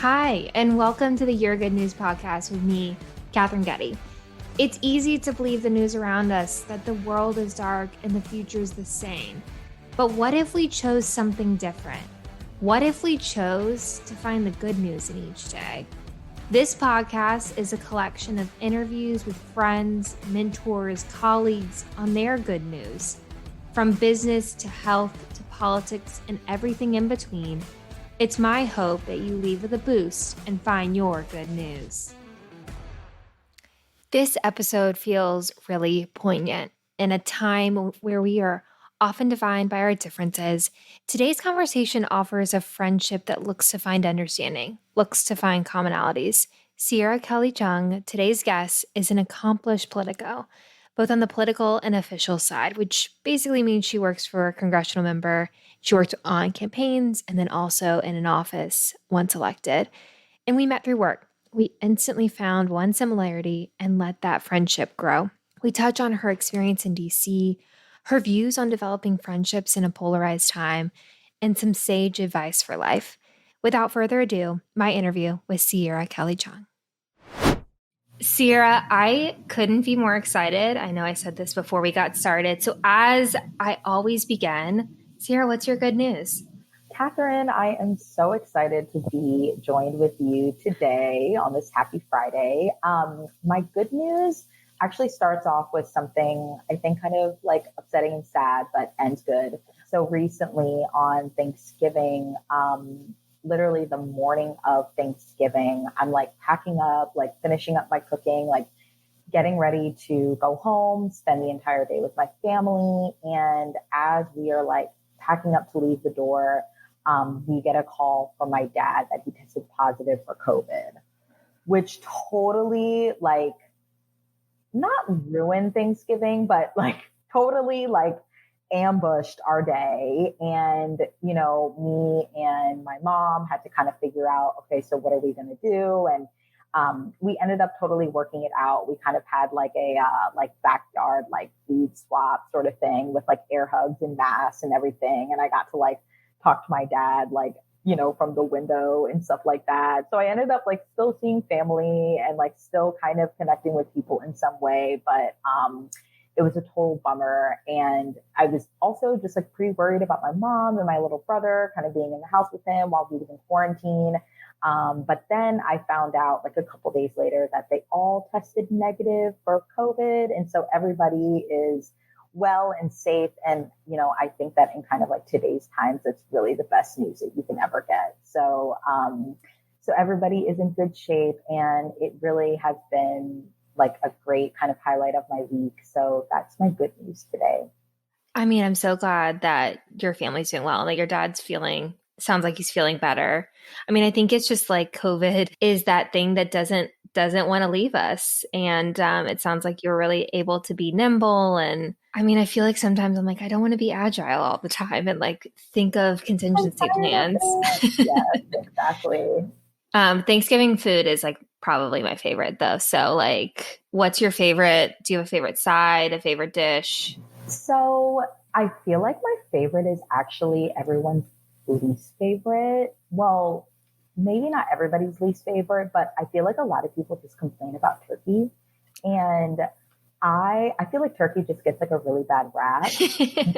Hi, and welcome to the Your Good News podcast with me, Katherine Getty. It's easy to believe the news around us that the world is dark and the future is the same. But what if we chose something different? What if we chose to find the good news in each day? This podcast is a collection of interviews with friends, mentors, colleagues on their good news. From business to health to politics and everything in between, it's my hope that you leave with a boost and find your good news. This episode feels really poignant. In a time where we are often defined by our differences, today's conversation offers a friendship that looks to find understanding, looks to find commonalities. Sierra Kelly Chung, today's guest, is an accomplished politico, both on the political and official side, which basically means she works for a congressional member. She worked on campaigns and then also in an office once elected. And we met through work. We instantly found one similarity and let that friendship grow. We touch on her experience in DC, her views on developing friendships in a polarized time, and some sage advice for life. Without further ado, my interview with Sierra Kelly Chung. Sierra, I couldn't be more excited. I know I said this before we got started. So as I always begin, Sierra, what's your good news? Katherine, I am so excited to be joined with you today on this happy Friday. My good news actually starts off with something I think kind of like upsetting and sad, but ends good. So recently on Thanksgiving, literally the morning of Thanksgiving, I'm like packing up, like finishing up my cooking, like getting ready to go home, spend the entire day with my family. And as we are like packing up to leave the door, we get a call from my dad that he tested positive for COVID, which totally like not ruined Thanksgiving, but like totally like ambushed our day. And, you know, me and my mom had to kind of figure out, okay, so what are we going to do? And we ended up totally working it out. We kind of had like a like backyard, like food swap sort of thing with like air hugs and masks and everything. And I got to like talk to my dad, like, you know, from the window and stuff like that. So I ended up like still seeing family and like still kind of connecting with people in some way. But it was a total bummer. And I was also just like pretty worried about my mom and my little brother kind of being in the house with him while he was in quarantine. But then I found out like a couple days later that they all tested negative for COVID. And so everybody is well and safe. And, you know, I think that in kind of like today's times, it's really the best news that you can ever get. So, so everybody is in good shape, and it really has been like a great kind of highlight of my week. So that's my good news today. I mean, I'm so glad that your family's doing well, that your dad's sounds like he's feeling better. I mean, I think it's just like COVID is that thing that doesn't want to leave us. And it sounds like you're really able to be nimble. And I mean, I feel like sometimes I'm like, I don't want to be agile all the time and like think of contingency plans. Yes, exactly. Thanksgiving food is like probably my favorite though. So like, what's your favorite? Do you have a favorite side, a favorite dish? So I feel like my favorite is actually everyone's least favorite. Well, maybe not everybody's least favorite, but I feel like a lot of people just complain about turkey. And I feel like turkey just gets like a really bad rap.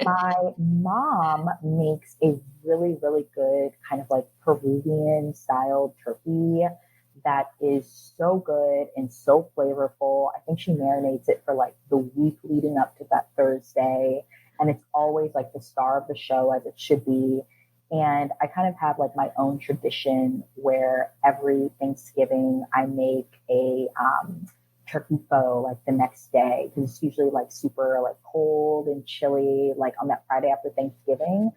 My mom makes a really, really good kind of like Peruvian style turkey that is so good and so flavorful. I think she marinates it for like the week leading up to that Thursday. And it's always like the star of the show, as it should be. And I kind of have like my own tradition where every Thanksgiving I make a turkey pho like the next day, because it's usually like super like cold and chilly like on that Friday after Thanksgiving.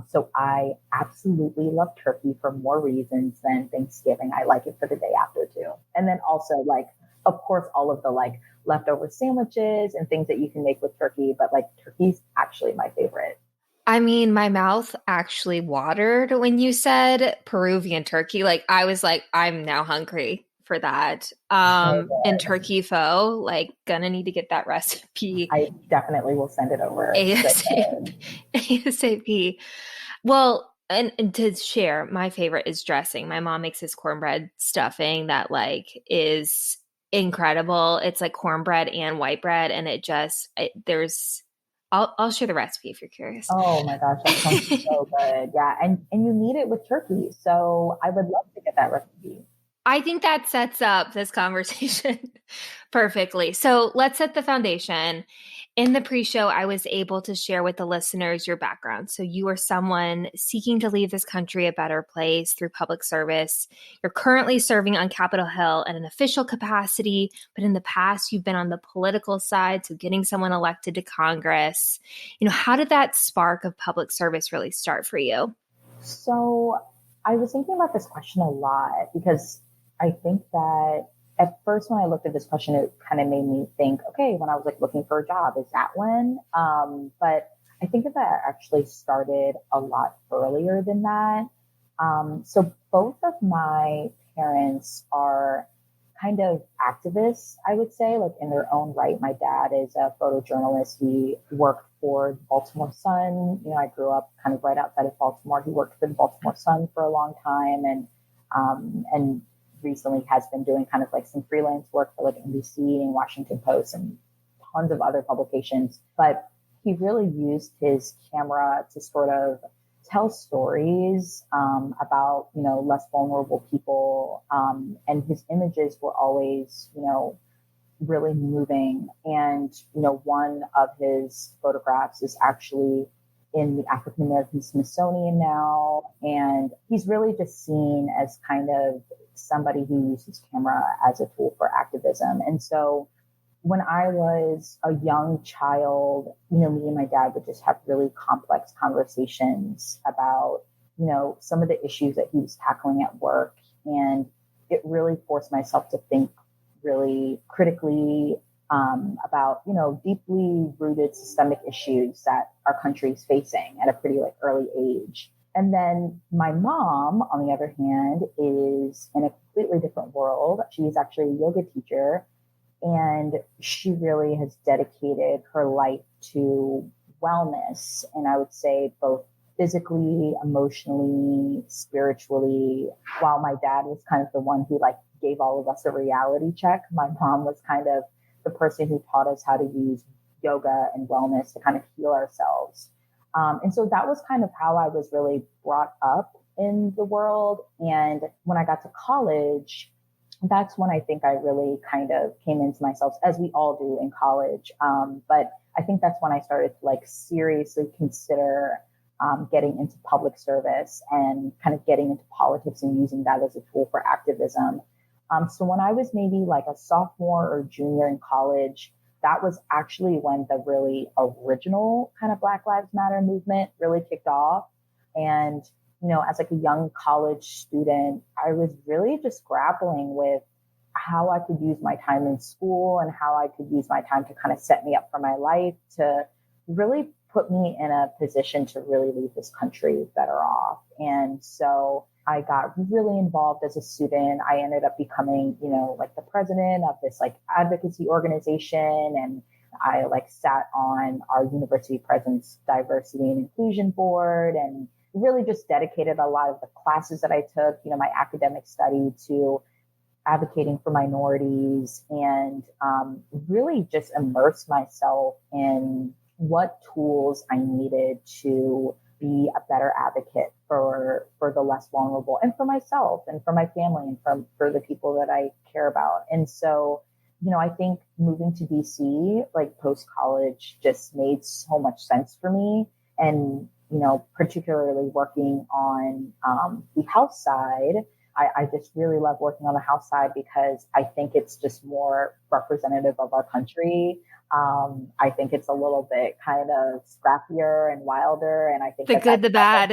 So I absolutely love turkey for more reasons than Thanksgiving. I like it for the day after too. And then also like, of course, all of the like leftover sandwiches and things that you can make with turkey, but like turkey's actually my favorite. I mean, my mouth actually watered when you said Peruvian turkey. Like I was like, I'm now hungry for that. And turkey pho, like gonna need to get that recipe. I definitely will send it over. ASAP. ASAP. Well, And to share, my favorite is dressing. My mom makes this cornbread stuffing that like is incredible. It's like cornbread and white bread, and there's I'll share the recipe if you're curious. Oh my gosh, that sounds so good. Yeah, and you need it with turkey. So I would love to get that recipe. I think that sets up this conversation perfectly. So let's set the foundation. In the pre show, I was able to share with the listeners your background. So you are someone seeking to leave this country a better place through public service. You're currently serving on Capitol Hill in an official capacity, but in the past, you've been on the political side. So getting someone elected to Congress. How did that spark of public service really start for you? So I was thinking about this question a lot because I think that at first when I looked at this question, it kind of made me think, okay, when I was like looking for a job, is that when? But I think that actually started a lot earlier than that. So both of my parents are kind of activists, I would say, like in their own right. My dad is a photojournalist. He worked for the Baltimore Sun. I grew up kind of right outside of Baltimore. He worked for the Baltimore Sun for a long time, and recently has been doing kind of like some freelance work for like NBC and Washington Post and tons of other publications. But he really used his camera to sort of tell stories about less vulnerable people, and his images were always really moving. And one of his photographs is actually in the African American Smithsonian now, and he's really just seen as kind of somebody who uses camera as a tool for activism. And so when I was a young child, me and my dad would just have really complex conversations about, some of the issues that he was tackling at work. And it really forced myself to think really critically about, deeply rooted systemic issues that our country is facing at a pretty like early age. And then my mom, on the other hand, is in a completely different world. She's actually a yoga teacher, and she really has dedicated her life to wellness. And I would say both physically, emotionally, spiritually. While my dad was kind of the one who like gave all of us a reality check, my mom was kind of the person who taught us how to use yoga and wellness to kind of heal ourselves. And so that was kind of how I was really brought up in the world. And when I got to college, that's when I think I really kind of came into myself, as we all do in college. But I think that's when I started to like seriously consider getting into public service and kind of getting into politics and using that as a tool for activism. So when I was maybe like a sophomore or junior in college, that was actually when the really original kind of Black Lives Matter movement really kicked off. And as like a young college student, I was really just grappling with how I could use my time in school and how I could use my time to kind of set me up for my life to really put me in a position to really leave this country better off. And so I got really involved as a student. I ended up becoming, like the president of this like advocacy organization. And I like sat on our university president's diversity and inclusion board, and really just dedicated a lot of the classes that I took, my academic study, to advocating for minorities, and really just immerse myself in what tools I needed to be a better advocate for the less vulnerable, and for myself and for my family and for the people that I care about. And so, I think moving to DC, like post college, just made so much sense for me. And, particularly working on the House side, I just really love working on the House side because I think it's just more representative of our country. I think it's a little bit kind of scrappier and wilder. And I think The good, the bad.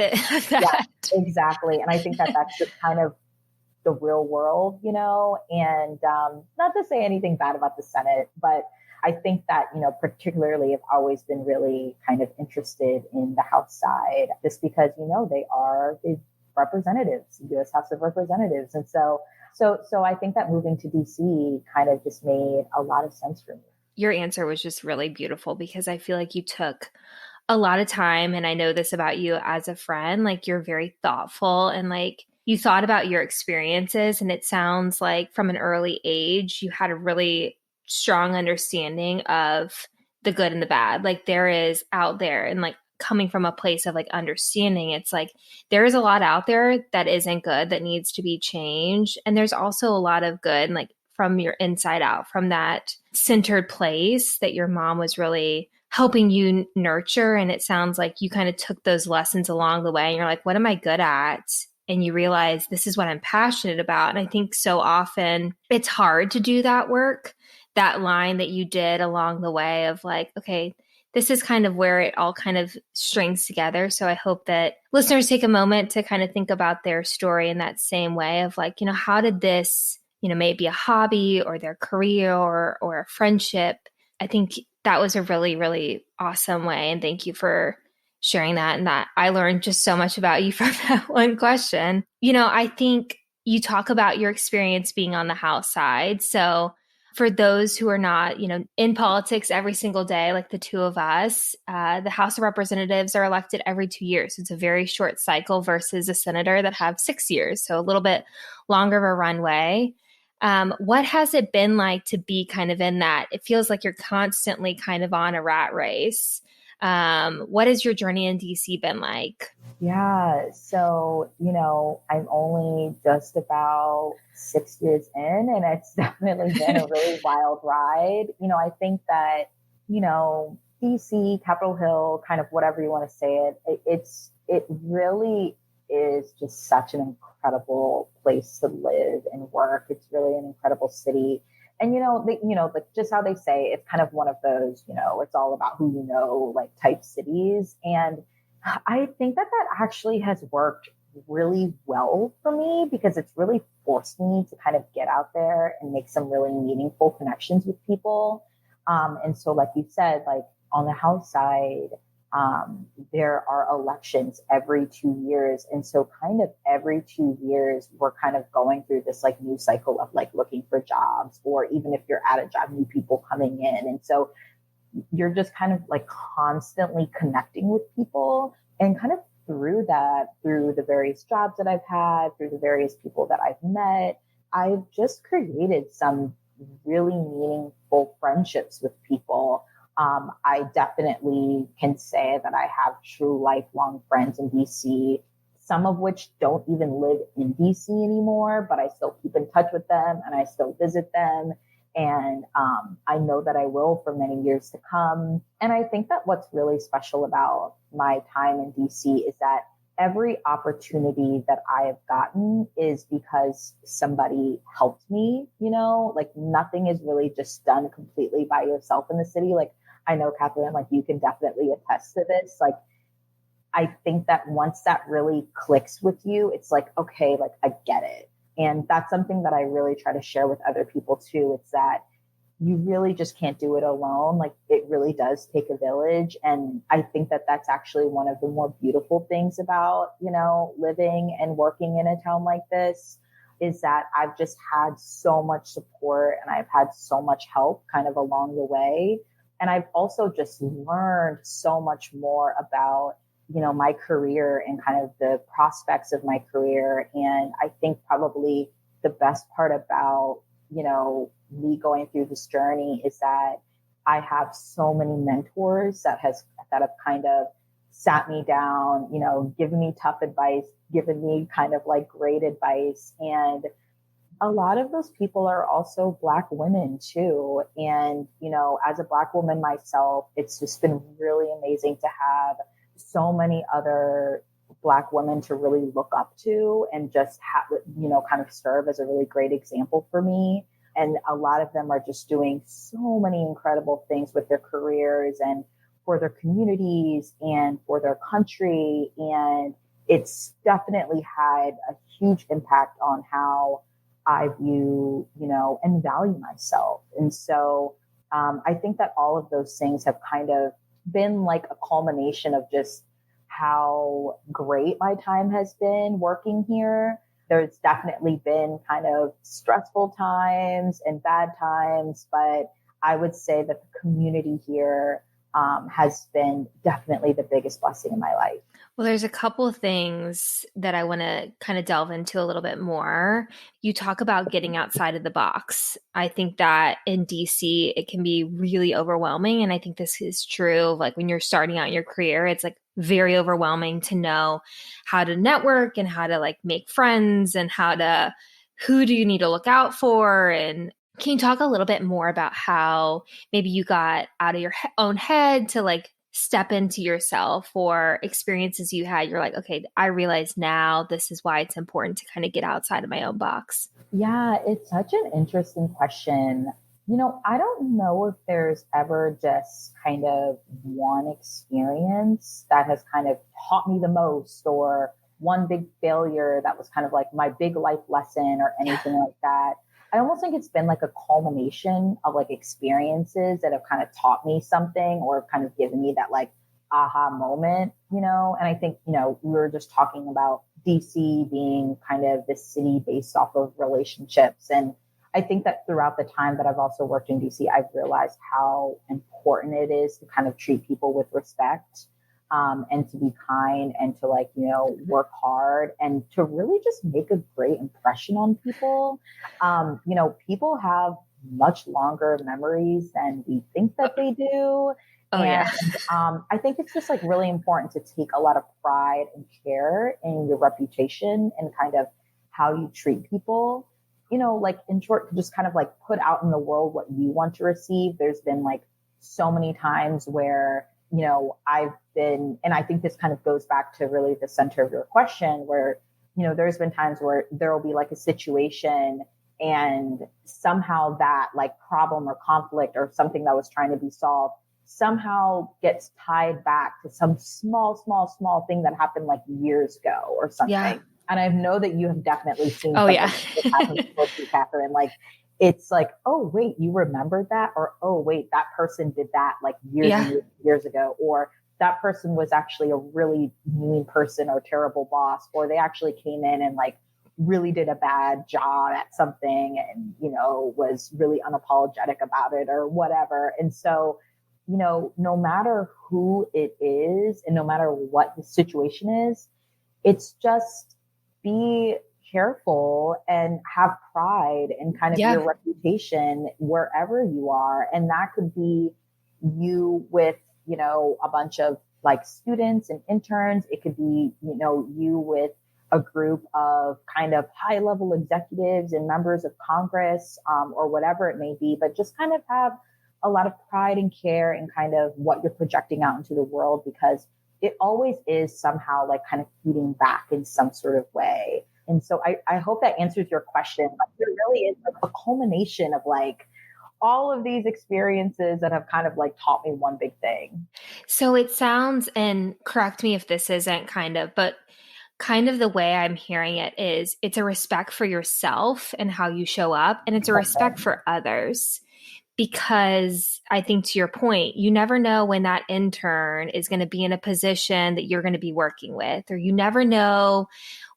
yeah, exactly. And I think that that's just kind of the real world, and not to say anything bad about the Senate, but I think that, particularly I've always been really kind of interested in the House side, just because, they are the representatives, U.S. House of Representatives. And so I think that moving to DC kind of just made a lot of sense for me. Your answer was just really beautiful because I feel like you took a lot of time, and I know this about you as a friend, like you're very thoughtful and like you thought about your experiences. And it sounds like from an early age, you had a really strong understanding of the good and the bad. Like there is out there, and like coming from a place of like understanding, it's like there is a lot out there that isn't good that needs to be changed. And there's also a lot of good, like from your inside out, from that centered place that your mom was really helping you nurture. And it sounds like you kind of took those lessons along the way and you're like, what am I good at? And you realize this is what I'm passionate about. And I think so often it's hard to do that work, that line that you did along the way of like, okay, this is kind of where it all kind of strings together. So I hope that listeners take a moment to kind of think about their story in that same way of like, how did this, maybe a hobby or their career or a friendship. I think that was a really, really awesome way. And thank you for sharing that. And that I learned just so much about you from that one question. I think you talk about your experience being on the House side. So for those who are not, in politics every single day, like the two of us, the House of Representatives are elected every 2 years. So it's a very short cycle versus a senator that have 6 years. So a little bit longer of a runway. What has it been like to be kind of in that? It feels like you're constantly kind of on a rat race. What has your journey in DC been like? Yeah. So, I'm only just about 6 years in, and it's definitely been a really wild ride. I think that, DC, Capitol Hill, kind of whatever you want to say it really is just such an incredible place to live and work. It's really an incredible city. And like just how they say, it's kind of one of those, it's all about who like type cities. And I think that actually has worked really well for me because it's really forced me to kind of get out there and make some really meaningful connections with people. And so, like you said, like on the House side, there are elections every 2 years. And so kind of every 2 years, we're kind of going through this like new cycle of like looking for jobs, or even if you're at a job, new people coming in. And so you're just kind of like constantly connecting with people, and kind of through the various jobs that I've had, through the various people that I've met, I've just created some really meaningful friendships with people. I definitely can say that I have true lifelong friends in DC, some of which don't even live in DC anymore, but I still keep in touch with them and I still visit them. And I know that I will for many years to come. And I think that what's really special about my time in DC is that every opportunity that I have gotten is because somebody helped me, like nothing is really just done completely by yourself in the city. Like I know, Katherine, like you can definitely attest to this. Like I think that once that really clicks with you, it's like, okay, like I get it. And that's something that I really try to share with other people too. It's that you really just can't do it alone. Like it really does take a village. And I think that that's actually one of the more beautiful things about, living and working in a town like this, is that I've just had so much support and I've had so much help kind of along the way. And I've also just learned so much more about my career and kind of the prospects of my career. And I think probably the best part about, me going through this journey is that I have so many mentors that have kind of sat me down, given me tough advice, given me kind of like great advice. And a lot of those people are also Black women too. And, as a Black woman myself, it's just been really amazing to have so many other Black women to really look up to and just have, kind of serve as a really great example for me. And a lot of them are just doing so many incredible things with their careers and for their communities and for their country. And it's definitely had a huge impact on how I view, and value myself. And so I think that all of those things have kind of been like a culmination of just how great my time has been working here. There's definitely been kind of stressful times and bad times, but I would say that the community here has been definitely the biggest blessing in my life. Well, there's a couple of things that I want to kind of delve into a little bit more. You talk about getting outside of the box. I think that in DC, it can be really overwhelming. And I think this is true. Like when you're starting out your career, it's like very overwhelming to know how to network and how to like make friends and who do you need to look out for? And can you talk a little bit more about how maybe you got out of your own head to like step into yourself or experiences you had? You're like, okay, I realize now this is why it's important to kind of get outside of my own box. Yeah, it's such an interesting question. I don't know if there's ever just kind of one experience that has kind of taught me the most, or one big failure that was kind of like my big life lesson or anything like that. I almost think it's been like a culmination of like experiences that have kind of taught me something or kind of given me that like aha moment. And I think, we were just talking about DC being kind of this city based off of relationships. And I think that throughout the time that I've also worked in DC, I've realized how important it is to kind of treat people with respect, and to be kind and to like, work hard and to really just make a great impression on people. People have much longer memories than we think that they do. Oh, And yeah. I think it's just like really important to take a lot of pride and care in your reputation and kind of how you treat people. Like in short, to just kind of like put out in the world what you want to receive. There's been like so many times where, I've been, and I think this kind of goes back to really the center of your question, where, there's been times where there will be like a situation and somehow that like problem or conflict or something that was trying to be solved somehow gets tied back to some small thing that happened like years ago or Yeah. something. And I know that you have definitely seen Oh, something yeah. like this happen before too, Catherine. Like it's like, oh wait, you remembered that? Or oh wait, that person did that like years Yeah. and years ago. Or that person was actually a really mean person or terrible boss, or they actually came in and like really did a bad job at something and, was really unapologetic about it or whatever. And so, no matter who it is and no matter what the situation is, it's just be careful and have pride in kind of Yeah. your reputation wherever you are. And that could be you with, a bunch of like students and interns. It could be, you with a group of kind of high level executives and members of Congress, or whatever it may be, but just kind of have a lot of pride and care in kind of what you're projecting out into the world, because it always is somehow like kind of feeding back in some sort of way. And so I hope that answers your question. Like, there really is like a culmination of like all of these experiences that have kind of like taught me one big thing. So it sounds, and correct me if this isn't but kind of the way I'm hearing it is it's a respect for yourself and how you show up, and it's a respect for others. Because I think to your point, you never know when that intern is going to be in a position that you're going to be working with, or you never know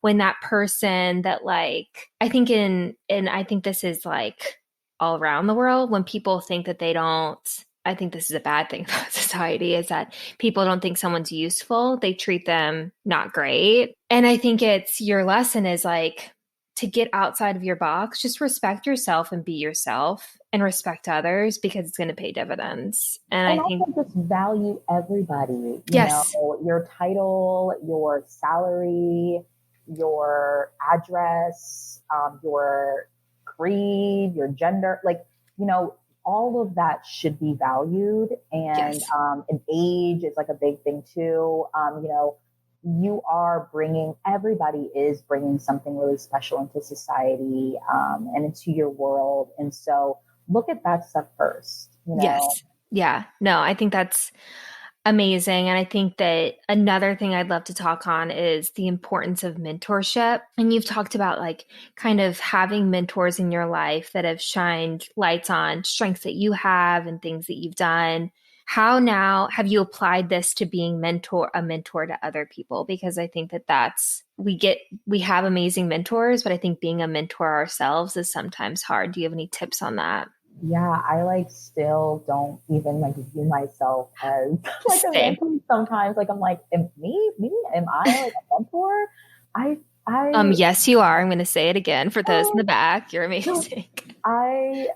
when that person that like, I think and I think this is like all around the world when people think that they don't, I think this is a bad thing about society is that people don't think someone's useful. They treat them not great. And I think it's your lesson is like, to get outside of your box, just respect yourself and be yourself and respect others because it's going to pay dividends. And And I think, also just value everybody, yes, your title, your salary, your address, your creed, your gender, like, all of that should be valued. And yes. an age is like a big thing too. You are bringing, everybody is bringing something really special into society, and into your world. And so look at that stuff first. Yes. Yeah. No, I think that's amazing. And I think that another thing I'd love to talk on is the importance of mentorship. And you've talked about like kind of having mentors in your life that have shined lights on strengths that you have and things that you've done. How now have you applied this to being a mentor to other people? Because I think that we have amazing mentors, but I think being a mentor ourselves is sometimes hard. Do you have any tips on that? Yeah, I like still don't even like view myself as like a Same. mentor sometimes. Like I'm like, am I like a mentor? I I Yes, you are. I'm going to say it again for those in the oh, back. You're no, amazing. I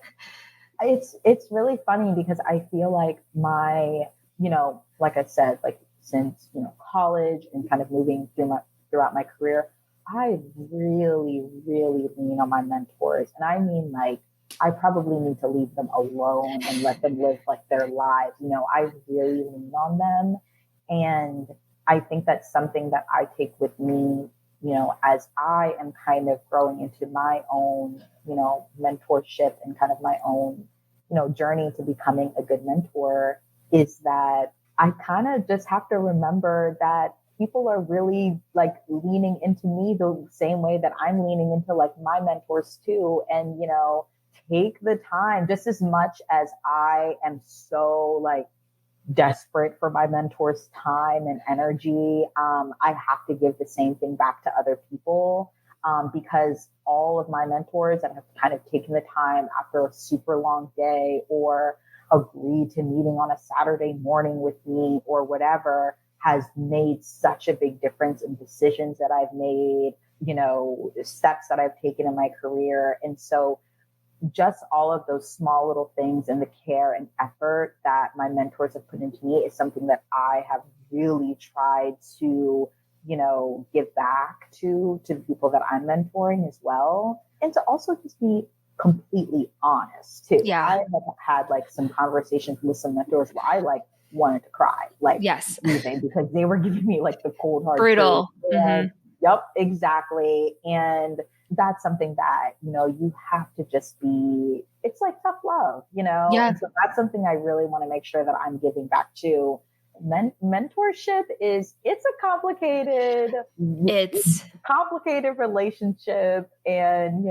it's really funny because I feel like like I said, like since, college and kind of moving throughout my career, I really, really lean on my mentors. And I mean, like, I probably need to leave them alone and let them live like their lives. I really lean on them. And I think that's something that I take with me, as I am kind of growing into my own, mentorship and kind of my own, journey to becoming a good mentor, is that I kind of just have to remember that people are really like leaning into me the same way that I'm leaning into like my mentors too. And, take the time just as much as I am so like desperate for my mentor's time and energy. I have to give the same thing back to other people, because all of my mentors that have kind of taken the time after a super long day or agreed to meeting on a Saturday morning with me or whatever has made such a big difference in decisions that I've made, steps that I've taken in my career. And so just all of those small little things and the care and effort that my mentors have put into me is something that I have really tried to, give back to the people that I'm mentoring as well. And to also just be completely honest too. I Yeah. have had like some conversations with some mentors where I like wanted to cry, like Yes. leaving because they were giving me like the cold hard truth. Brutal. And yep, exactly. And that's something that, you have to just be, it's like tough love, Yeah. and so that's something I really want to make sure that I'm giving back to. Mentorship it's a It's complicated relationship, and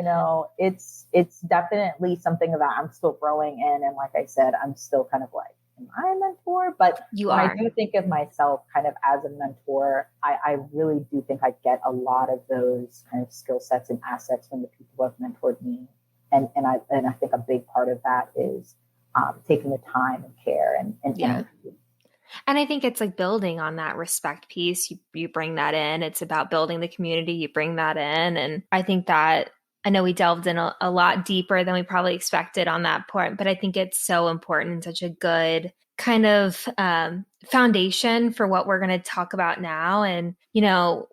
it's definitely something that I'm still growing in. And like I said, I'm still kind of like, am I a mentor? But you when I are. do think of myself kind of as a mentor, I really do think I get a lot of those kind of skill sets and assets from the people who have mentored me. And I think a big part of that is taking the time and care and Yeah. energy. And I think it's like building on that respect piece. You bring that in. It's about building the community. You bring that in. And I think that I know we delved in a lot deeper than we probably expected on that point, but I think it's so important and such a good kind of foundation for what we're going to talk about now. And,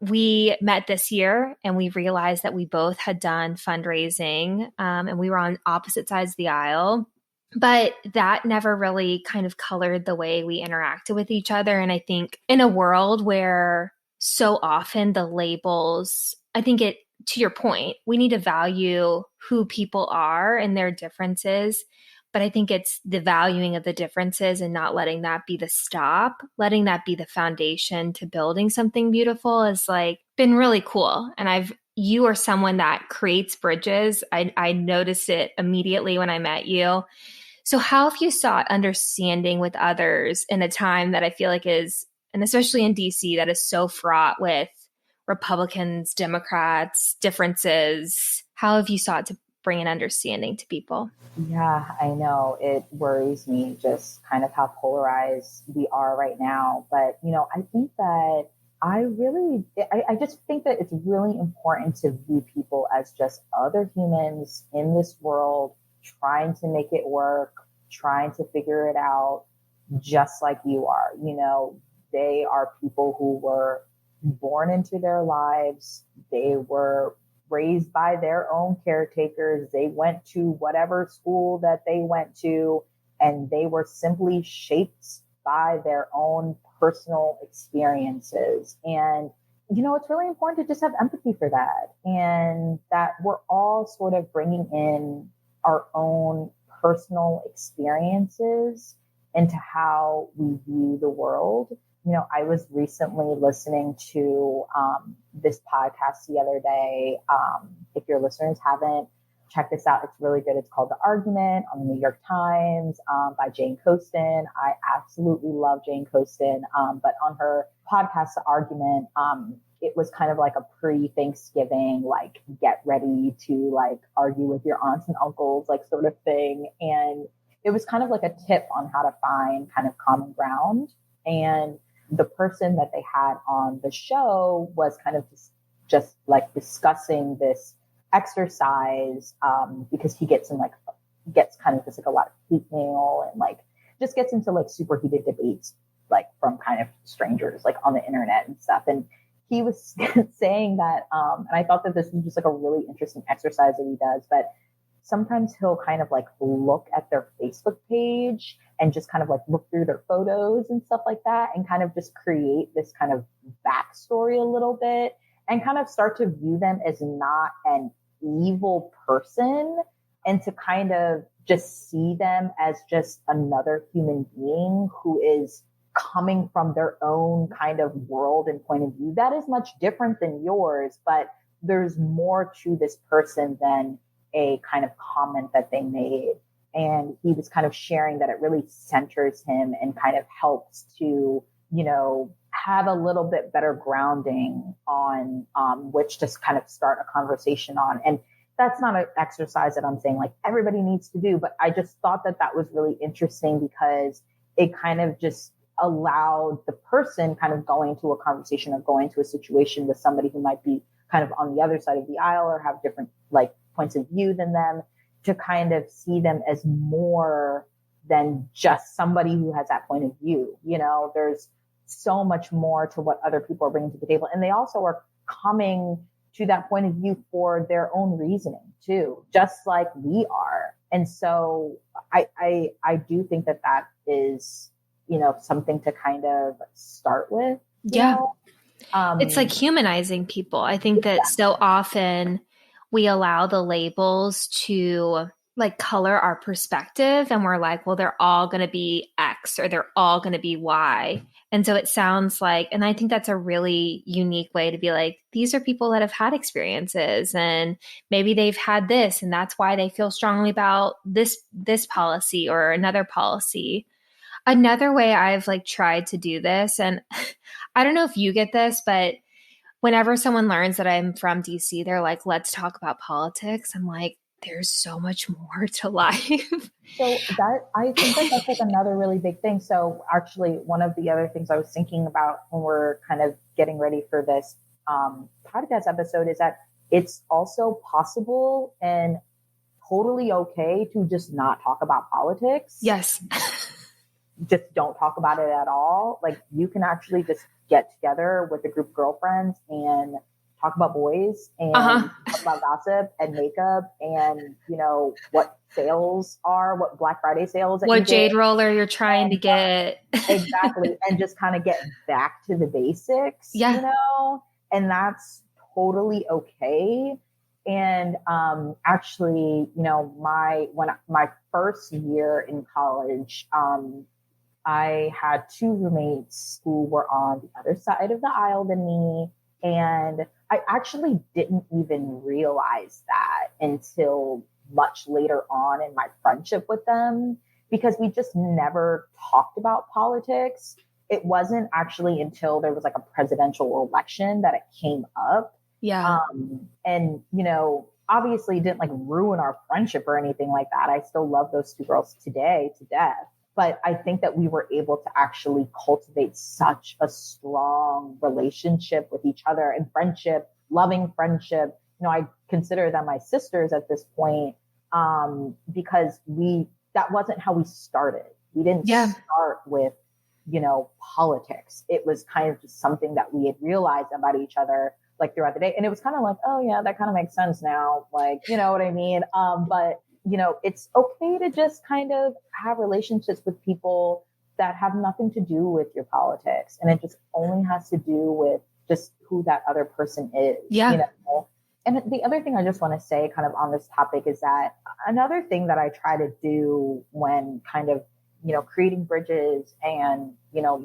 we met this year and we realized that we both had done fundraising, and we were on opposite sides of the aisle, but that never really kind of colored the way we interacted with each other. And I think in a world where so often the labels, I think it, to your point, we need to value who people are and their differences. But I think it's the valuing of the differences and not letting that be the stop, letting that be the foundation to building something beautiful is like been really cool. And you are someone that creates bridges. I noticed it immediately when I met you. So, how have you sought understanding with others in a time that I feel like is, and especially in DC, that is so fraught with Republicans, Democrats, differences? How have you sought to bring an understanding to people? Yeah, I know it worries me just kind of how polarized we are right now. But, I think that I just think that it's really important to view people as just other humans in this world, trying to make it work, trying to figure it out, just like you are. They are people who were born into their lives. They were raised by their own caretakers. They went to whatever school that they went to, and they were simply shaped by their own personal experiences. And, it's really important to just have empathy for that, and that we're all sort of bringing in our own personal experiences into how we view the world. I was recently listening to this podcast the other day. If your listeners haven't, check this out. It's really good. It's called The Argument on the New York Times, by Jane Coaston. I absolutely love Jane Coaston. But on her podcast, The Argument, it was kind of like a pre-Thanksgiving, like get ready to like argue with your aunts and uncles, like sort of thing. And it was kind of like a tip on how to find kind of common ground. And the person that they had on the show was kind of just like discussing this exercise, because he gets kind of just like a lot of hate mail and like just gets into like super heated debates, like from kind of strangers, like on the internet and stuff. And he was saying that, and I thought that this was just like a really interesting exercise that he does, but sometimes he'll kind of like look at their Facebook page and just kind of like look through their photos and stuff like that and kind of just create this kind of backstory a little bit and kind of start to view them as not an evil person and to kind of just see them as just another human being who is coming from their own kind of world and point of view that is much different than yours, but there's more to this person than a kind of comment that they made. And he was kind of sharing that it really centers him and kind of helps to, have a little bit better grounding on which to kind of start a conversation on. And that's not an exercise that I'm saying like everybody needs to do, but I just thought that that was really interesting because it kind of just allowed the person kind of going to a conversation or going to a situation with somebody who might be kind of on the other side of the aisle or have different like points of view than them to kind of see them as more than just somebody who has that point of view. There's so much more to what other people are bringing to the table. And they also are coming to that point of view for their own reasoning too, just like we are. And so I do think that that is, something to kind of start with. Yeah. It's like humanizing people. I think that so often we allow the labels to like color our perspective and we're like, well, they're all going to be X or they're all going to be Y. And so it sounds like, and I think that's a really unique way to be like, these are people that have had experiences and maybe they've had this and that's why they feel strongly about this policy or another policy. Another way I've like tried to do this, and I don't know if you get this, but whenever someone learns that I'm from DC, they're like, let's talk about politics. I'm like, there's so much more to life. So that I think that that's like another really big thing. So actually, one of the other things I was thinking about when we're kind of getting ready for this podcast episode is that it's also possible and totally okay to just not talk about politics. Yes. Just don't talk about it at all. Like you can actually just get together with a group of girlfriends and talk about boys and talk about gossip and makeup and, what sales are, what Black Friday sales. What jade roller you're trying to get. Exactly. And just kind of get back to the basics, and that's totally okay. And actually, my first year in college, I had two roommates who were on the other side of the aisle than me. And I actually didn't even realize that until much later on in my friendship with them, because we just never talked about politics. It wasn't actually until there was like a presidential election that it came up. Yeah. And, obviously it didn't like ruin our friendship or anything like that. I still love those two girls today to death. But I think that we were able to actually cultivate such a strong relationship with each other and friendship, loving friendship. I consider them my sisters at this point, because that wasn't how we started. We didn't start with, politics. It was kind of just something that we had realized about each other like throughout the day. And it was kind of like, oh yeah, that kind of makes sense now. Like, you know what I mean? But it's okay to just kind of have relationships with people that have nothing to do with your politics. And it just only has to do with just who that other person is. Yeah. And the other thing I just want to say kind of on this topic is that another thing that I try to do when kind of, creating bridges and,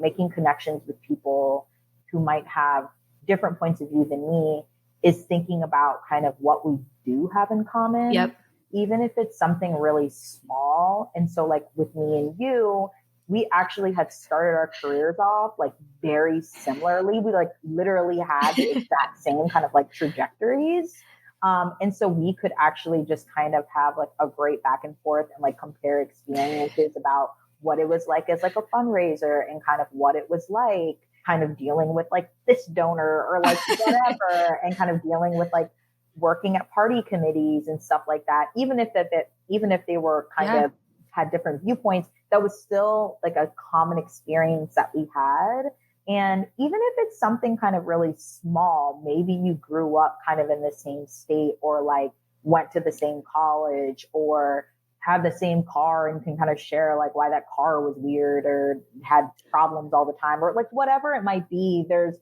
making connections with people who might have different points of view than me is thinking about kind of what we do have in common. Yep. Even if it's something really small. And so like with me and you, we actually had started our careers off like very similarly. We like literally had the exact same kind of like trajectories. And so we could actually just kind of have like a great back and forth and like compare experiences about what it was like as like a fundraiser and kind of what it was like kind of dealing with like this donor or like whatever and kind of dealing with like working at party committees and stuff like that. Even if they were kind of had different viewpoints, that was still like a common experience that we had. And even if it's something kind of really small, maybe you grew up kind of in the same state or like went to the same college or have the same car and can kind of share like why that car was weird or had problems all the time or like whatever it might be. There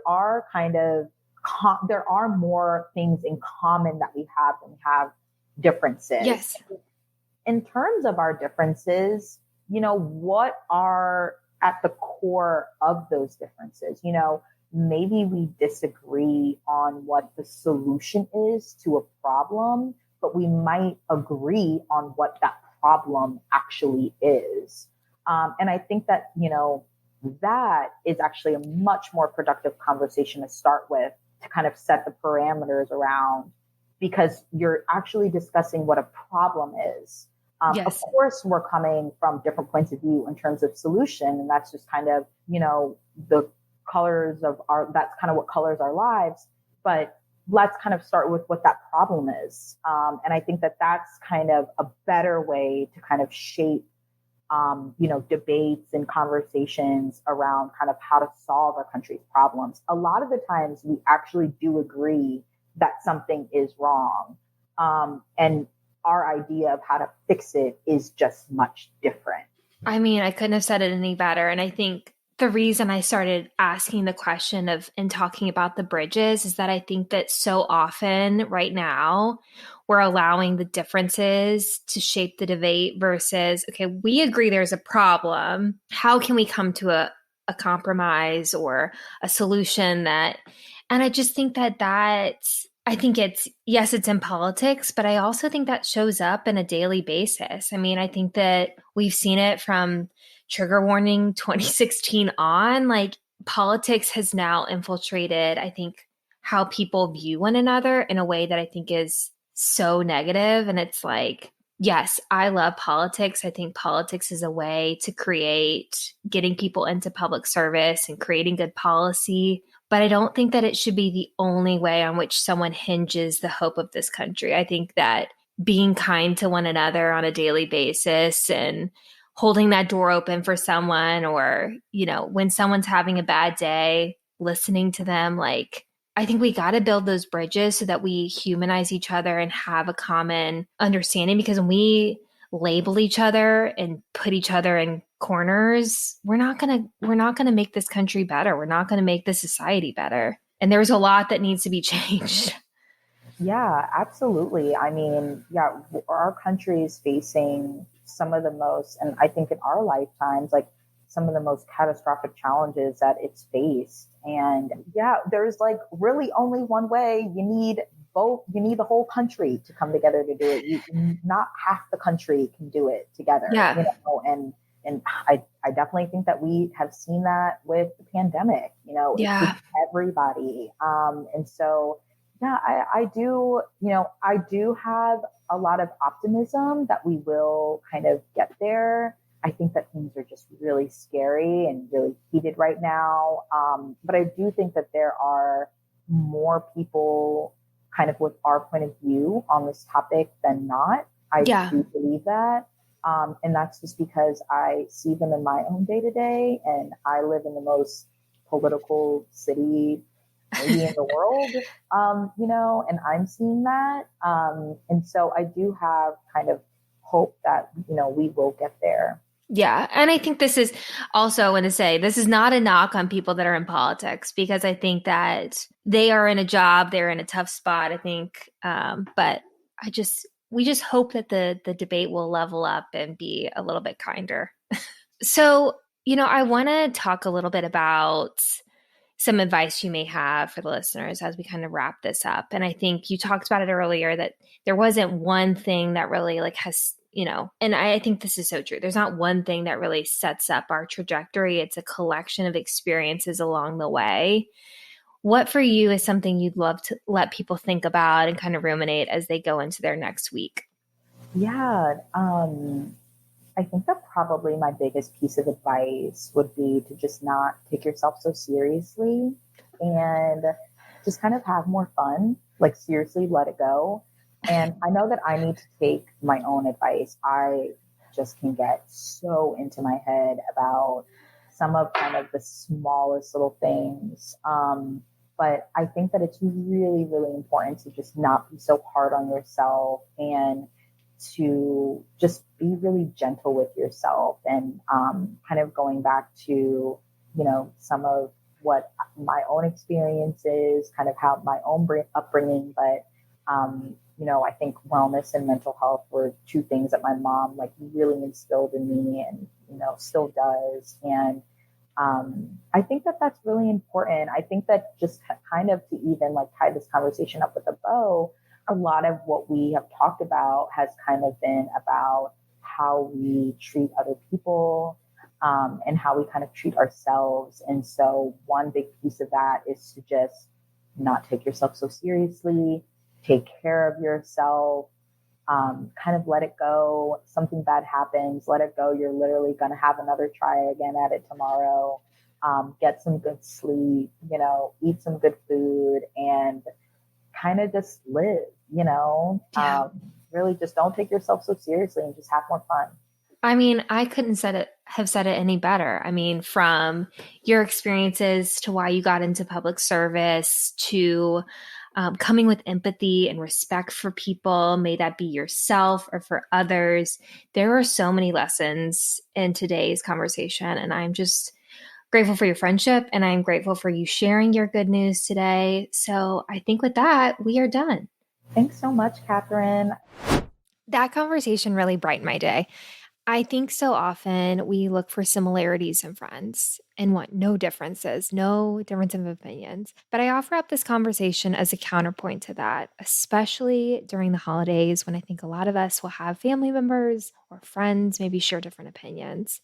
are kind of there are more things in common that we have than we have differences. Yes. In terms of our differences, what are at the core of those differences? Maybe we disagree on what the solution is to a problem, but we might agree on what that problem actually is. And I think that, that is actually a much more productive conversation to start with to kind of set the parameters around because you're actually discussing what a problem is. Yes. Of course, we're coming from different points of view in terms of solution. And that's just kind of, the colors of that's kind of what colors our lives. But let's kind of start with what that problem is. And I think that that's kind of a better way to kind of shape, debates and conversations around kind of how to solve our country's problems. A lot of the times we actually do agree that something is wrong. And our idea of how to fix it is just much different. I mean, I couldn't have said it any better. And I think the reason I started asking the question of and talking about the bridges is that I think that so often right now we're allowing the differences to shape the debate versus, okay, we agree there's a problem. How can we come to a compromise or a solution that, and I just think I think yes, it's in politics, but I also think that shows up in a daily basis. I mean, I think that we've seen it from trigger warning 2016 on, like politics has now infiltrated, I think, how people view one another in a way that I think is so negative. And it's like, yes, I love politics. I think politics is a way to create getting people into public service and creating good policy. But I don't think that it should be the only way on which someone hinges the hope of this country. I think that being kind to one another on a daily basis and holding that door open for someone or, when someone's having a bad day, listening to them, like, I think we got to build those bridges so that we humanize each other and have a common understanding because when we label each other and put each other in corners, we're not going to make this country better. We're not going to make this society better. And there's a lot that needs to be changed. Yeah, absolutely. I mean, our country is facing some of the most, and I think in our lifetimes, like some of the most catastrophic challenges that it's faced. And there's like really only one way. You need the whole country to come together to do it. Not half the country can do it together. Yeah. And I definitely think that we have seen that with the pandemic, it's everybody. And so, I do have a lot of optimism that we will kind of get there. I think that things are just really scary and really heated right now. But I do think that there are more people kind of with our point of view on this topic than not. I do believe that. And that's just because I see them in my own day to day and I live in the most political city maybe in the world, and I'm seeing that. And so I do have kind of hope that, we will get there. Yeah. And I think this is also, I want to say, this is not a knock on people that are in politics because I think that they are in a job, they're in a tough spot, I think. But we just hope that the debate will level up and be a little bit kinder. So, I want to talk a little bit about some advice you may have for the listeners as we kind of wrap this up. And I think you talked about it earlier that there wasn't one thing that really like has and I think this is so true. There's not one thing that really sets up our trajectory. It's a collection of experiences along the way. What for you is something you'd love to let people think about and kind of ruminate as they go into their next week? Yeah. I think that probably my biggest piece of advice would be to just not take yourself so seriously and just kind of have more fun. Like, seriously, let it go. And I know that I need to take my own advice. I just can get so into my head about some of kind of the smallest little things. But I think that it's really, really important to just not be so hard on yourself and to just be really gentle with yourself. And kind of going back to, some of what my own experience is, kind of how my own upbringing. But, I think wellness and mental health were two things that my mom like really instilled in me and, still does. And I think that that's really important. I think that just kind of to even like tie this conversation up with a bow, a lot of what we have talked about has kind of been about how we treat other people, and how we kind of treat ourselves. And so one big piece of that is to just not take yourself so seriously, take care of yourself, kind of let it go. Something bad happens, let it go. You're literally going to have another try again at it tomorrow. Get some good sleep, eat some good food, and kind of just live, Yeah. really just don't take yourself so seriously and just have more fun. I mean, I couldn't have said it any better. I mean, from your experiences to why you got into public service to coming with empathy and respect for people, may that be yourself or for others. There are so many lessons in today's conversation, and I'm just grateful for your friendship and I'm grateful for you sharing your good news today. So I think with that, we are done. Thanks so much, Catherine. That conversation really brightened my day. I think so often we look for similarities in friends and want no differences, no difference of opinions. But I offer up this conversation as a counterpoint to that, especially during the holidays when I think a lot of us will have family members or friends maybe share different opinions.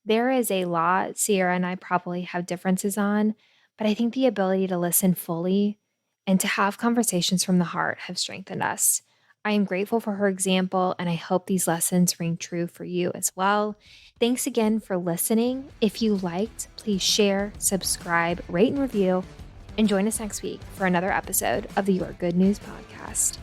There is a lot Sierra and I probably have differences on, but I think the ability to listen fully and to have conversations from the heart have strengthened us. I am grateful for her example, and I hope these lessons ring true for you as well. Thanks again for listening. If you liked, please share, subscribe, rate, and review, and join us next week for another episode of the Your Good News podcast.